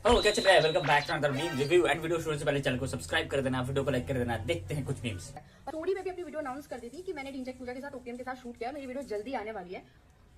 क्या चल रहा है? Welcome back to another meme review and video. शुरू से पहले चैनल को सब्सक्राइब कर देना, वीडियो को लाइक कर देना। देखते हैं कुछ मीम्स। स्टोरी में भी अपनी वीडियो अनाउंस कर दी थी कि मैंने ढिंचैक पूजा के साथ ओपीएम के साथ शूट किया, मेरी वीडियो जल्दी आने वाली है।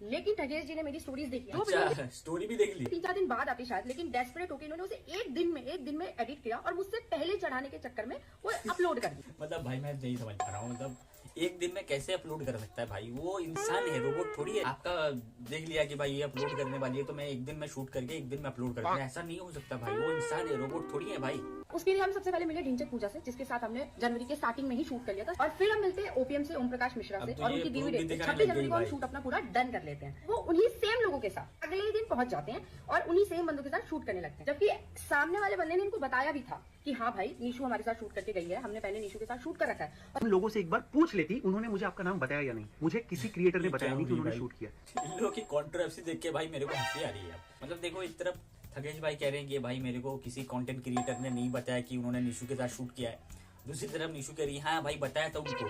लेकिन ठगेश जी ने मेरी स्टोरीज देखी, अच्छा, स्टोरी भी देख ली। 3-4 दिन बाद आती शायद, लेकिन डेस्परेट होकर इन्होंने उसे एक दिन में एडिट किया और मुझसे पहले चढ़ाने के चक्कर में वो अपलोड कर दी। मतलब भाई मैं नहीं समझ पा रहा हूँ, मतलब एक दिन में कैसे अपलोड कर सकता है भाई? वो इंसान है, रोबोट थोड़ी है। आपका देख लिया कि भाई ये अपलोड करने वाली है तो मैं एक दिन में शूट करके एक दिन में अपलोड कर दूं, ऐसा नहीं हो सकता भाई। वो इंसान है, रोबोट थोड़ी है भाई। उसके लिए हम सबसे पहले मिले ढिंचैक पूजा से, जिसके साथ हमने जनवरी के स्टार्टिंग में ही शूट कर लिया था, और फिर हम मिलते हैं ओपीएम से, ओम प्रकाश मिश्रा से, तो और उनकी दी डेट 26 जनवरी को हम शूट अपना पूरा डन कर लेते हैं। वो उन्हीं सेम लोगों के साथ अगले ही दिन पहुंच जाते हैं और उन्हीं सेम बंदों के साथ शूट करने लगते हैं, जबकि सामने वाले बंदे ने इनको बताया भी था कि हाँ भाई निशु हमारे साथ शूट करके गई है, हमने पहले निशु के साथ शूट कर रखा है। उन लोगों से एक बार पूछ लेती, उन्होंने मुझे आपका नाम बताया या नहीं। मुझे किसी क्रिएटर ने बताया नहीं कि उन्होंने शूट किया। इन लोगों की कंट्रोवर्सी देख के भाई मेरे को हंसी आ रही है। मतलब देखो, एक तरफ थकेश भाई कह रहे हैं कि भाई मेरे को किसी कंटेंट क्रिएटर ने नहीं बताया कि उन्होंने निशु के साथ शूट किया है। दूसरी तरफ निशु कह रही है हाँ भाई बताया था उनको।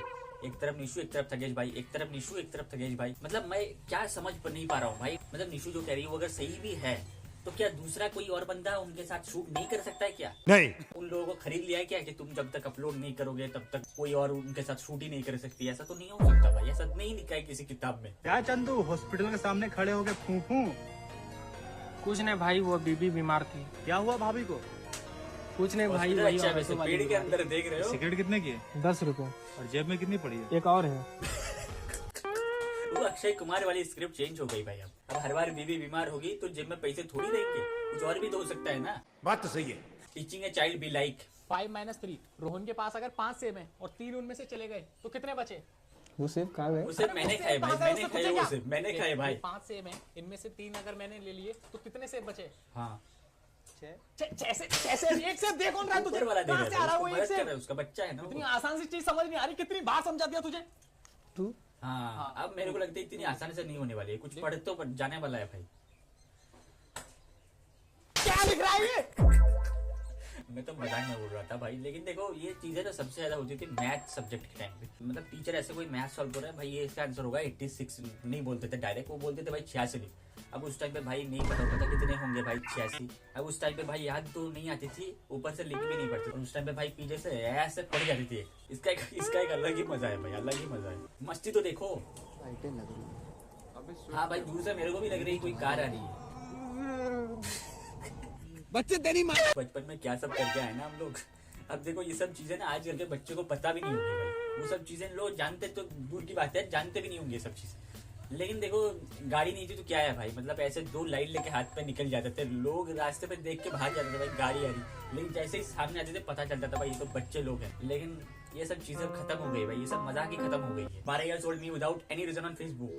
एक तरफ निशु, एक तरफ थकेश भाई, एक तरफ निशु, एक तरफ थकेश भाई। मतलब मैं क्या समझ नहीं पा रहा हूँ भाई। मतलब निशु जो कह रही है वो अगर सही भी है तो क्या दूसरा कोई और बंदा उनके साथ शूट नहीं कर सकता है क्या? नहीं, उन लोगों को खरीद लिया है क्या कि तुम जब तक अपलोड नहीं करोगे तब तक कोई और उनके साथ शूट ही नहीं कर सकती? ऐसा तो नहीं हो सकता भाई, ऐसा नहीं लिखा है किसी किताब में। क्या चंदू हॉस्पिटल के सामने खड़े होके फूफू? कुछ नहीं भाई, वो बीबी बीमार थी। क्या हुआ भाभी को? कुछ नहीं भाई, हॉस्पिटल वही अच्छा है वैसे, वाली पेड़ के अंदर देख रहे हो। सिगरेट कितने की है? 10 रुपए। और जेब में कितनी पड़ी है? एक और है। वो अक्षय कुमार वाली स्क्रिप्ट चेंज हो गई भाई। अब हर बार बीवी बीमार होगी तो जेब में पैसे थोड़ी देंगे, कुछ और भी तो हो सकता है ना। बात तो सही है। Teaching a child be like 5-3। Rohan के पास अगर 5 सेब हैं और 3 उनमें से चले गए तो कितने बचे? वो सेब कहाँ गए? उसे मैंने खाए भाई, मैंने खाए वो सेब, मैंने खाए भाई। 5 सेब हैं, इनमें से 3 अगर मैंने ले लिए तो कितने सेब बचे? हाँ, छह। एक सेब दे कौन रहा है तुझे? ऊपर वाला दे कहाँ से आ रहा है वो एक मदद कर रहा सेब? है, उसका बच्चा है ना इतनी वो। आसान सी चीज समझ नहीं आ रही, कितनी बार समझा दिया तुझे? तू हाँ, अब मेरे को लगता है इतनी आसानी से नहीं होने वाली है, कुछ पढ़ तो जाने वाला है भाई। क्या लिख रहा है ये? मैं तो मजाक में बोल रहा था भाई, लेकिन देखो ये चीजें तो सबसे ज्यादा होती थी मैथ सब्जेक्ट के टाइम पे। मतलब टीचर ऐसे कोई मैथ सॉल्व कर रहा है भाई, ये इसका आंसर होगा 86, नहीं बोलते थे डायरेक्ट, वो बोलते थे भाई 86 लिख। अब उस टाइम पे भाई नहीं पता होता था कितने होंगे भाई 86। अब उस टाइम पे भाई याद तो नहीं आती थी, ऊपर से लिख भी नहीं पड़ती, और उस टाइम पे भाई पीछे से ऐसे पड़ जाती थी। इसका एक अलग ही मजा है भाई, अलग ही मजा है। मस्ती तो देखो। हाँ भाई, दूर से मेरे को भी लग रही है कोई कार आ रही है। बच्चे तेरी माँ। बचपन में क्या सब करके आए ना हम लोग। अब देखो ये सब चीजें ना आजकल के बच्चे को पता भी नहीं होगी भाई। वो सब चीजें लोग जानते तो दूर की बात है, जानते भी नहीं होंगे ये सब चीजें। लेकिन देखो गाड़ी नहीं थी तो क्या है भाई, मतलब ऐसे 2 लाइट लेके हाथ पे निकल जाते थे लोग, रास्ते पे देख के भाग जाते थे भाई गाड़ी आ रही। लेकिन जैसे ही सामने आते थे पता चलता था भाई ये तो बच्चे लोग हैं। लेकिन ये सब चीजें खत्म हो गई भाई, ये सब मजाक ही खत्म हो गई है। 12 years old me without any reason on Facebook।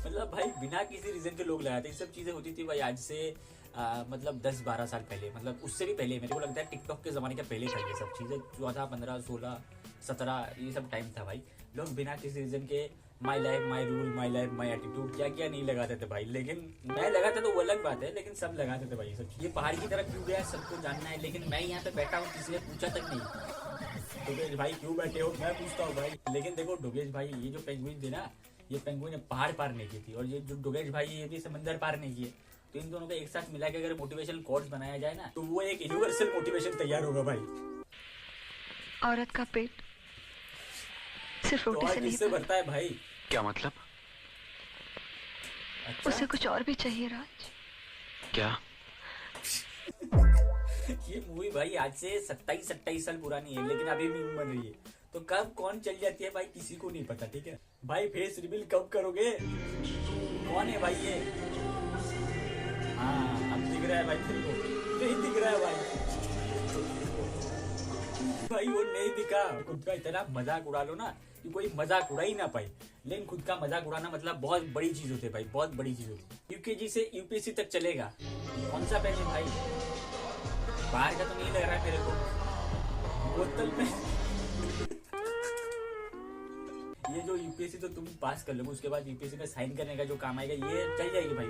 मतलब भाई बिना किसी रीजन के लोग लगाते, ये सब चीजें होती थी भाई आज से मतलब 10-12 साल पहले, मतलब उससे भी पहले। मेरे को लगता है टिकटॉक के जमाने के पहले था ये सब चीजें। 14, 15, 16, 17 ये सब टाइम था भाई। लोग बिना किसी रीजन के my life my rule, my life my attitude, क्या क्या नहीं लगाते थे भाई। लेकिन मैं लगाता तो वो अलग बात है, लेकिन सब लगाते थे भाई ये सब। ये पहाड़ की तरफ क्यों गया सबको जानना है, लेकिन मैं यहाँ पे बैठा हूँ किसी ने पूछा तक नहीं। डोगेश भाई क्यों बैठे हो, मैं पूछता हूँ भाई। लेकिन देखो डोगेश भाई, ये जो पेंगुइन थी ना, ये पेंगुइन ने पहाड़ पार नहीं की थी, और ये जो डोगेश भाई ये भी समंदर पार नहीं किए। तो इन दोनों को एक साथ मिला के अगर मोटिवेशनल कोट्स बनाया जाए ना तो वो एक यूनिवर्सल मोटिवेशन तैयार होगा भाई। औरत का पेट सिर्फ तो रोटी और से नहीं किससे भरता, भरता है भाई? क्या मतलब? अच्छा? उसे कुछ और भी चाहिए राज। क्या? ये मूवी भाई आज से 27-28 साल पुरानी है, लेकिन अभी मीम बन रही है। तो कब कौन चल जाती है भाई किसी को नहीं पता, ठीक है भाई। फेस रिवील कब करोगे? कौन है भाई ये? हाँ अब दिख रहा है भाई तेरे को, नहीं दिख रहा है भाई। भाई वो नहीं दिखा। खुद का इतना मजाक उड़ा लो ना कि कोई मजाक उड़ा ही ना पाए। लेकिन खुद का मजाक उड़ाना मतलब बहुत बड़ी चीज होती है भाई, बहुत बड़ी चीज होती है। यूकेजी से यूपीएससी तक चलेगा, कौन सा पहले भाई? बाहर का तो नहीं लग रहा है मेरे को, बोतल में। ये जो यूपीएससी तो तुम पास कर लोगे, उसके बाद यूपीएससी का साइन करने का जो काम आएगा ये चल जाएगी भाई।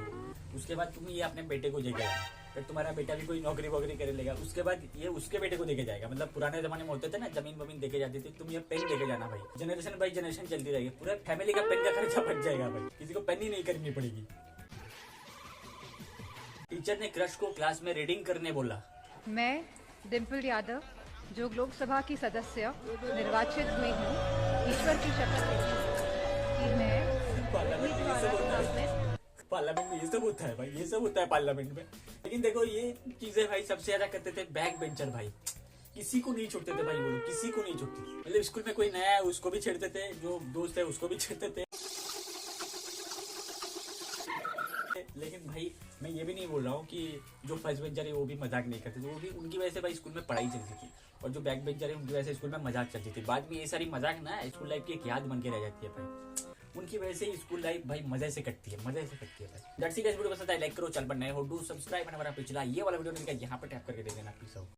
उसके बाद तुम ये अपने बेटे को देके जाना, फिर तुम्हारा बेटा भी कोई नौकरी वोकरी करे लेगा, उसके बाद ये उसके बेटे को देके जाएगा। मतलब पुराने जमाने में होते थे ना, जमीन वमीन देके जाती थी, तुम ये पेन देके जाना भाई। जनरेशन बाई जनरेशन चलती रहेगी, पूरे फैमिली का पेन का खर्चा बच जाएगा भाई, किसी को पेन ही नहीं करनी पड़ेगी। टीचर ने क्रश को क्लास में रीडिंग करने बोला। मैं डिम्पल यादव जो लोकसभा की सदस्य निर्वाचित हुई हूँ, ईश्वर की शपथ लेती हूँ कि मैं पार्लियामेंट में ये सब होता है भाई, ये सब होता है पार्लियामेंट में। लेकिन देखो ये चीजें भाई सबसे ज्यादा करते थे बैक बेंचर भाई, किसी को नहीं छोड़ते थे भाई, वो लोग किसी को नहीं छोड़ते। मतलब स्कूल में कोई नया है उसको भी छेड़ते थे, जो दोस्त है उसको भी छेड़ते थे। लेकिन भाई मैं ये भी नहीं बोल रहा हूँ कि जो फर्स्ट बेंचर है वो भी मजाक नहीं करते थे, वो भी उनकी वजह से भाई स्कूल में पढ़ाई चलती थी, और जो बैक बेंचर है उनकी वजह से स्कूल में मजाक चलती थी। बाद में ये सारी मजाक ना स्कूल लाइफ की एक याद बन के रह जाती है भाई, उनकी वजह से स्कूल लाइफ भाई मजे से कटती है, मजे से कटती है भाई। दैट्स इट गाइस, वीडियो पसंद आए लाइक करो, चैनल पर नए हो डू सब्सक्राइब, हमारा पिछला ये वाला वीडियो यहाँ पर टैप करके दे देना। Peace out.